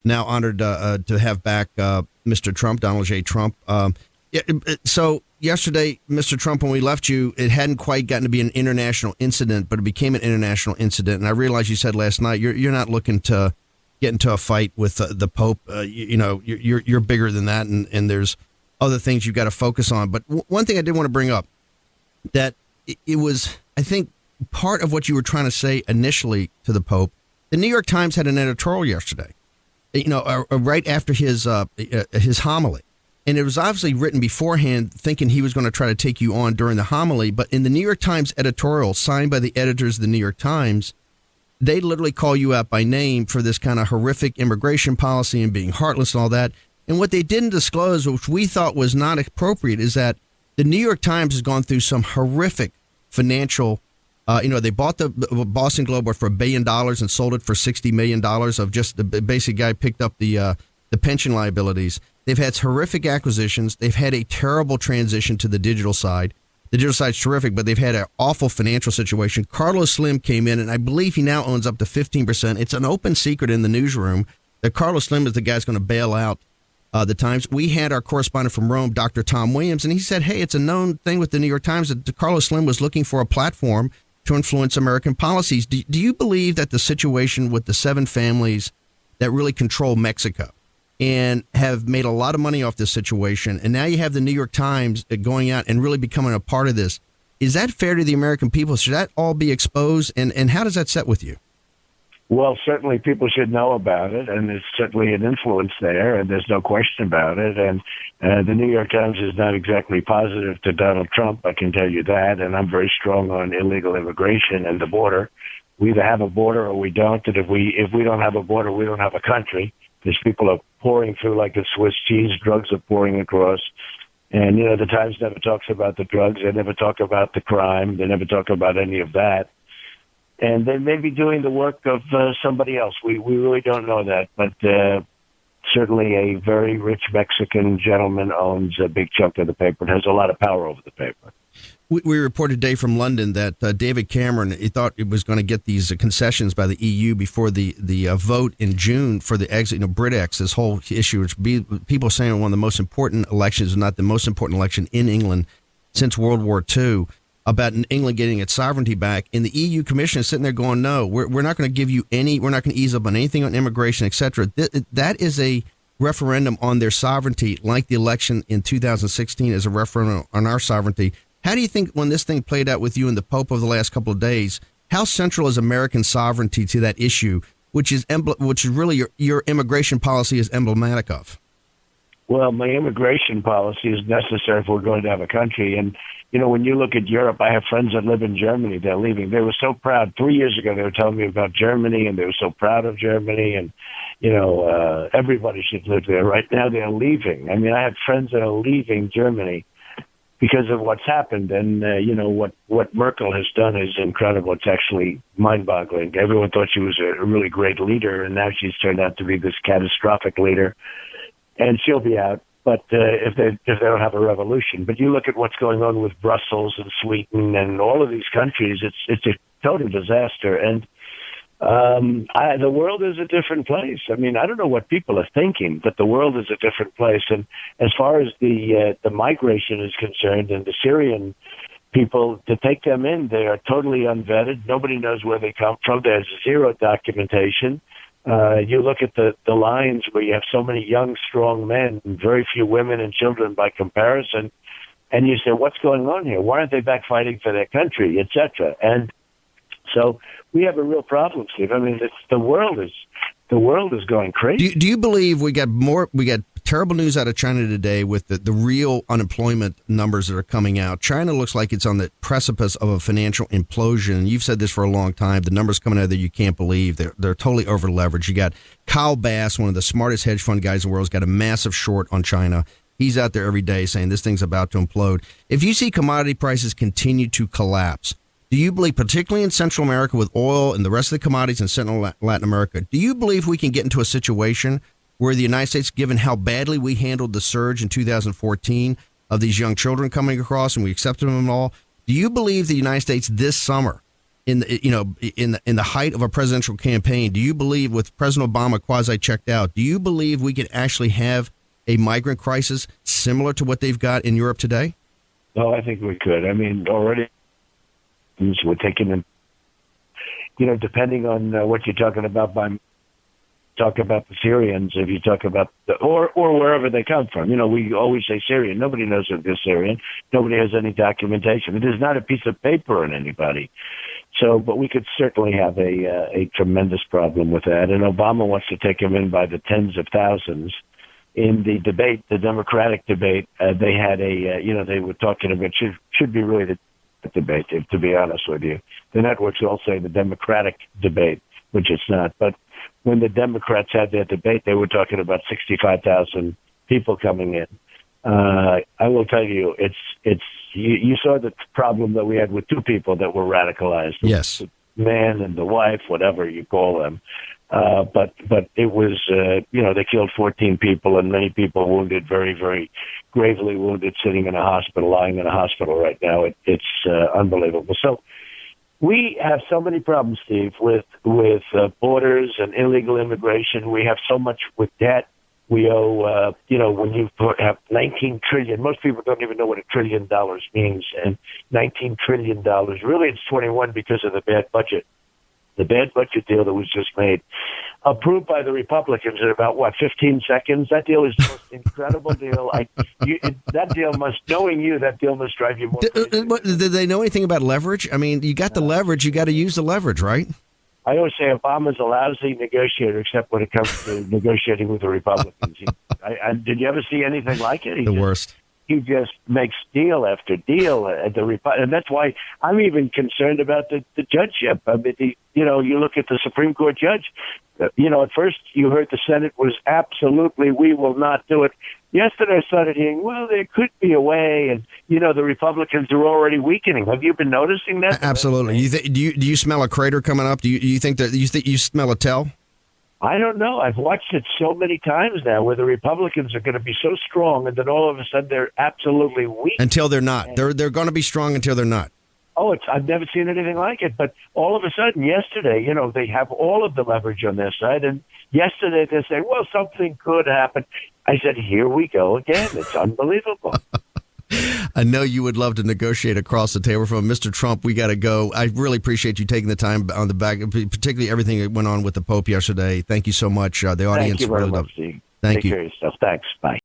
Now honored to have back Mr. Trump, Donald J. Trump. So yesterday, Mr. Trump, when we left you, it hadn't quite gotten to be an international incident, but it became an international incident. And I realized you said last night you're not looking to get into a fight with the Pope. You're bigger than that, and there's other things you've got to focus on. But one thing I did want to bring up, that it was, I think, part of what you were trying to say initially to the Pope. The New York Times had an editorial yesterday, right after his homily. And it was obviously written beforehand, thinking he was going to try to take you on during the homily. But in the New York Times editorial, signed by the editors of the New York Times, they literally call you out by name for this kind of horrific immigration policy and being heartless and all that. And what they didn't disclose, which we thought was not appropriate, is that the New York Times has gone through some horrific financial. They bought the Boston Globe for $1 billion and sold it for $60 million of just the basic guy picked up the pension liabilities. They've had horrific acquisitions. They've had a terrible transition to the digital side. The digital side's terrific, but they've had an awful financial situation. Carlos Slim came in, and I believe he now owns up to 15%. It's an open secret in the newsroom that Carlos Slim is the guy who's going to bail out the Times. We had our correspondent from Rome, Dr. Tom Williams, and he said, hey, it's a known thing with the New York Times that Carlos Slim was looking for a platform to influence American policies. Do you believe that the situation with the 7 families that really control Mexico and have made a lot of money off this situation, and now you have the New York Times going out and really becoming a part of this, is that fair to the American people? Should that all be exposed? And how does that set with you? Well, certainly people should know about it, and there's certainly an influence there, and there's no question about it. And the New York Times is not exactly positive to Donald Trump, I can tell you that, and I'm very strong on illegal immigration and the border. We either have a border or we don't, and if we don't have a border, we don't have a country. Because people are pouring through like a Swiss cheese, drugs are pouring across. And, the Times never talks about the drugs, they never talk about the crime, they never talk about any of that. And they may be doing the work of somebody else. We really don't know that. But certainly a very rich Mexican gentleman owns a big chunk of the paper and has a lot of power over the paper. We reported today from London that David Cameron, he thought it was going to get these concessions by the EU before the vote in June for the exit, BritX, this whole issue, which people are saying one of the most important elections, if not the most important election in England since World War II, about England getting its sovereignty back. And the EU Commission is sitting there going, no, we're not going to give you we're not going to ease up on anything on immigration, et cetera. That is a referendum on their sovereignty, like the election in 2016 is a referendum on our sovereignty. How do you think, when this thing played out with you and the Pope over the last couple of days, how central is American sovereignty to that issue, which is really your immigration policy is emblematic of? Well, my immigration policy is necessary if we're going to have a country. And, when you look at Europe, I have friends that live in Germany. They're leaving. They were so proud. 3 years ago, they were telling me about Germany, and they were so proud of Germany. And, everybody should live there. Right now, they're leaving. I mean, I have friends that are leaving Germany because of what's happened. And, what Merkel has done is incredible. It's actually mind-boggling. Everyone thought she was a really great leader, and now she's turned out to be this catastrophic leader. And she'll be out, but if they don't have a revolution. But you look at what's going on with Brussels and Sweden and all of these countries, it's a total disaster. And the world is a different place. I mean, I don't know what people are thinking, but the world is a different place. And as far as the migration is concerned, and the Syrian people, to take them in, they are totally unvetted. Nobody knows where they come from. There's zero documentation. You look at the lines where you have so many young, strong men, and very few women and children by comparison, and you say, what's going on here? Why aren't they back fighting for their country, et cetera? And so we have a real problem, Steve. I mean, the world is going crazy. Do you believe we got terrible news out of China today with the real unemployment numbers that are coming out? China looks like it's on the precipice of a financial implosion. You've said this for a long time. The numbers coming out there you can't believe. They're totally over leveraged. You got Kyle Bass, one of the smartest hedge fund guys in the world, has got a massive short on China. He's out there every day saying this thing's about to implode. If you see commodity prices continue to collapse, do you believe, particularly in Central America with oil and the rest of the commodities in Central Latin America, do you believe we can get into a situation where the United States, given how badly we handled the surge in 2014 of these young children coming across and we accepted them all, do you believe the United States this summer in the height of a presidential campaign, do you believe, with President Obama quasi checked out, do you believe we could actually have a migrant crisis similar to what they've got in Europe today? No, I think we could. I mean, already we're taking them, depending on what you're talking about. Talk about the Syrians, if you talk about or wherever they come from. We always say Syrian. Nobody knows if they're Syrian. Nobody has any documentation. It is not a piece of paper on anybody. So, but we could certainly have a tremendous problem with that. And Obama wants to take them in by the tens of thousands. In the debate, the Democratic debate, they had they were talking about should be really the debate, to be honest with you. The networks all say the Democratic debate, which it's not. But when the Democrats had their debate, they were talking about 65,000 people coming in. I will tell you, you saw the problem that we had with two people that were radicalized. Yes. The man and the wife, whatever you call them. But it was, they killed 14 people and many people wounded, very, very gravely wounded, sitting in a hospital, lying in a hospital right now. It's unbelievable. So we have so many problems, Steve, with borders and illegal immigration. We have so much with debt. We owe, when you have $19 trillion, most people don't even know what $1 trillion means. And $19 trillion, really it's 21 because of the bad budget. The bad budget deal that was just made, approved by the Republicans in about, 15 seconds? That deal is the most incredible deal. That deal must drive you more crazy. Did they know anything about leverage? I mean, you got the leverage, you got to use the leverage, right? I always say Obama's a lousy negotiator, except when it comes to negotiating with the Republicans. Did you ever see anything like it? The worst. He just makes deal after deal at and that's why I'm even concerned about the judgeship. I mean, you look at the Supreme Court judge. At first you heard the Senate was absolutely, we will not do it. Yesterday I started hearing, well, there could be a way, and the Republicans are already weakening. Have you been noticing that? Absolutely. Do you smell a crater coming up? Do you think you smell a tell? I don't know. I've watched it so many times now where the Republicans are going to be so strong and then all of a sudden they're absolutely weak. Until they're not. They're going to be strong until they're not. Oh, I've never seen anything like it. But all of a sudden yesterday, they have all of the leverage on their side. And yesterday they say, well, something could happen. I said, here we go again. It's unbelievable. I know you would love to negotiate across the table from Mr. Trump. We got to go. I really appreciate you taking the time on the back, particularly everything that went on with the Pope yesterday. Thank you so much. The audience Thank you very really much, loved. Steve. Thank Take you. care of yourself. Thanks. Bye.